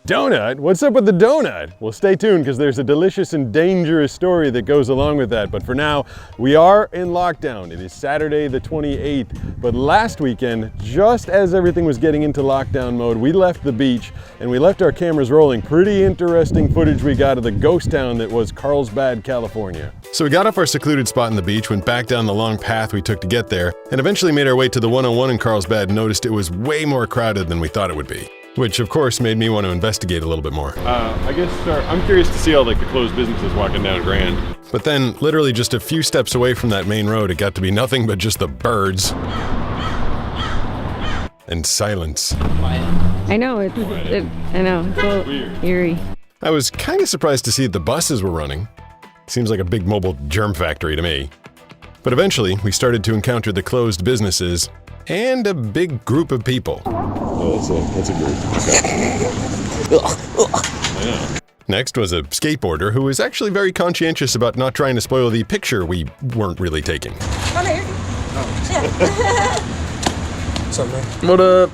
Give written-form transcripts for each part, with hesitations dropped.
Donut? What's up with the donut? Well, stay tuned because there's a delicious and dangerous story that goes along with that. But for now, we are in lockdown. It is Saturday the 28th. But last weekend, just as everything was getting into lockdown mode, we left the beach and we left our cameras rolling. Pretty interesting footage we got of the ghost town that was Carlsbad, California. So we got off our secluded spot on the beach, went back down the long path we took to get there, and eventually made our way to the 101 in Carlsbad and noticed it was way more crowded than we thought it would be. Which, of course, made me want to investigate a little bit more. I guess I'm curious to see all like the closed businesses walking down Grand. But then, literally just a few steps away from that main road, it got to be nothing but just the birds. And silence. I know, it's a little weird. Eerie. I was kind of surprised to see that the buses were running. Seems like a big mobile germ factory to me. But eventually, we started to encounter the closed businesses and a big group of people. Oh, that's a group. I know. Next was a skateboarder who was actually very conscientious about not trying to spoil the picture we weren't really taking. What up?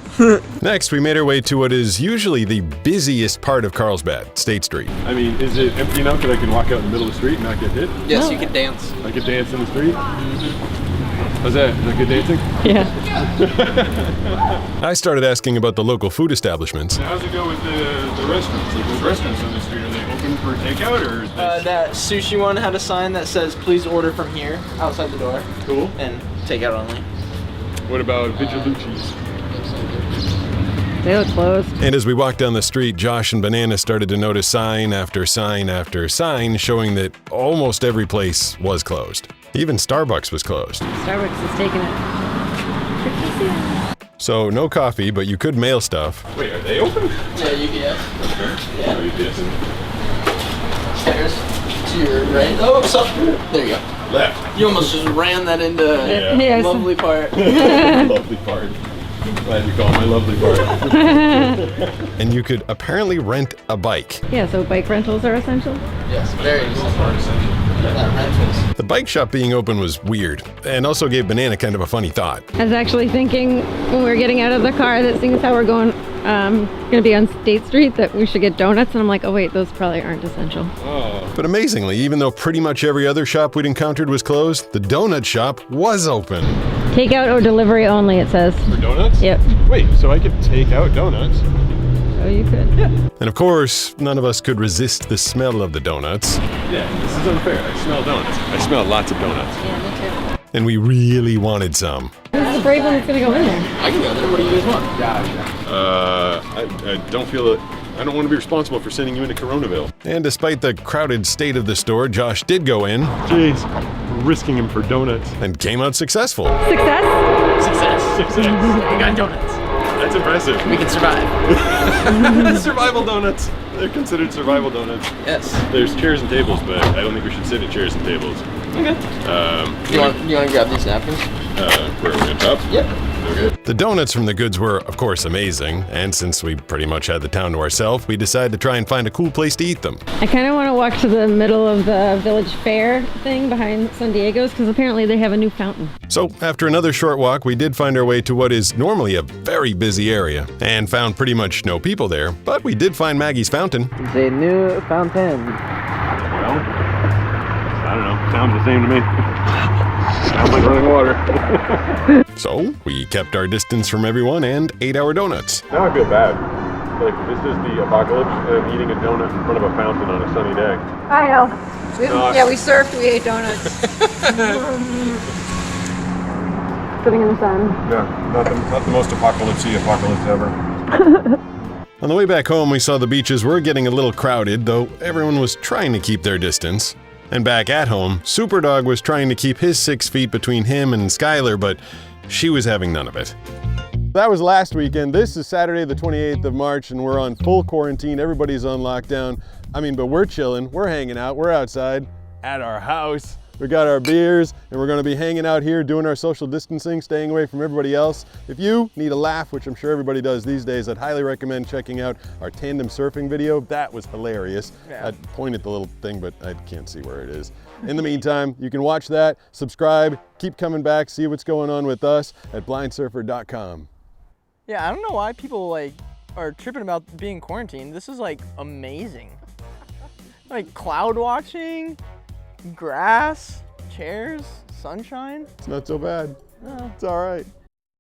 Next, we made our way to what is usually the busiest part of Carlsbad, State Street. I mean, is it empty enough that I can walk out in the middle of the street and not get hit? Yes, you can dance. I could dance in the street? How's that? Is that good dancing? Yeah. I started asking about the local food establishments. How's it go with the restaurants? Like those restaurants on the street, are they open for takeout or is this... That sushi one had a sign that says, please order from here, outside the door. Cool. And takeout only. What about Vigilucci's? They look closed. And as we walked down the street, Josh and Banana started to notice sign after sign after sign showing that almost every place was closed. Even Starbucks was closed. Starbucks is taking it. So no coffee, but you could mail stuff. Wait, are they open? Yeah, UPS. Okay. Yeah. Are you guessing? Stairs to your right. Oh, so there you go. Left. You almost just ran that into Yeah. lovely part. Lovely part. Glad you called my lovely part. And you could apparently rent a bike. Yeah, so bike rentals are essential. Yes, very essential. Rentals. The bike shop being open was weird, and also gave Banana kind of a funny thought. I was actually thinking when we were getting out of the car that seeing as how we're going to be on State Street that we should get donuts, and I'm like, oh wait, those probably aren't essential. Oh. But amazingly, even though pretty much every other shop we'd encountered was closed, the donut shop was open. Takeout or delivery only, it says. For donuts? Yep. Wait, so I could take out donuts? Oh, you could. Yeah. And of course, none of us could resist the smell of the donuts. Yeah, this is unfair. I smell donuts. I smell lots of donuts. Yeah, me too. And we really wanted some. Who's the brave one that's going to go in there? I can go there. What do you guys want? I don't feel it. I don't want to be responsible for sending you into Coronaville. And despite the crowded state of the store, Josh did go in. Jeez, we're risking him for donuts. And came out successful. Success? Success. You got donuts. That's impressive. We can survive. Survival donuts. They're considered survival donuts. Yes. There's chairs and tables, but I don't think we should sit at chairs and tables. Okay. You want to grab these napkins? We're on top? Yep. Okay. The donuts from the goods were, of course, amazing. And since we pretty much had the town to ourselves, we decided to try and find a cool place to eat them. I kind of want to walk to the middle of the village fair thing behind San Diego's because apparently they have a new fountain. So after another short walk, we did find our way to what is normally a very busy area and found pretty much no people there, but we did find Maggie's fountain. It's a new fountain. Well, I don't know. Sounds the same to me. Sounds like running water. So we kept our distance from everyone and ate our donuts. Now I feel bad. Like, this is the apocalypse, and I'm eating a donut in front of a fountain on a sunny day. I know. Yeah, we surfed, we ate donuts. Sitting in the sun. Yeah, not the most apocalypse-y apocalypse ever. On the way back home, we saw the beaches were getting a little crowded, though everyone was trying to keep their distance. And back at home, Superdog was trying to keep his 6 feet between him and Skylar, but she was having none of it. That was last weekend. This is Saturday the 28th of March, and we're on full quarantine. Everybody's on lockdown. But we're chilling, we're hanging out, we're outside at our house. We got our beers, and we're gonna be hanging out here doing our social distancing, staying away from everybody else. If you need a laugh, which I'm sure everybody does these days, I'd highly recommend checking out our tandem surfing video. That was hilarious. Yeah. I'd point at the little thing, but I can't see where it is. In the meantime, you can watch that, subscribe, keep coming back, see what's going on with us at blindsurfer.com. Yeah, I don't know why people like are tripping about being quarantined. This is like amazing. Like cloud watching, grass, chairs, sunshine. It's not so bad. No. It's all right.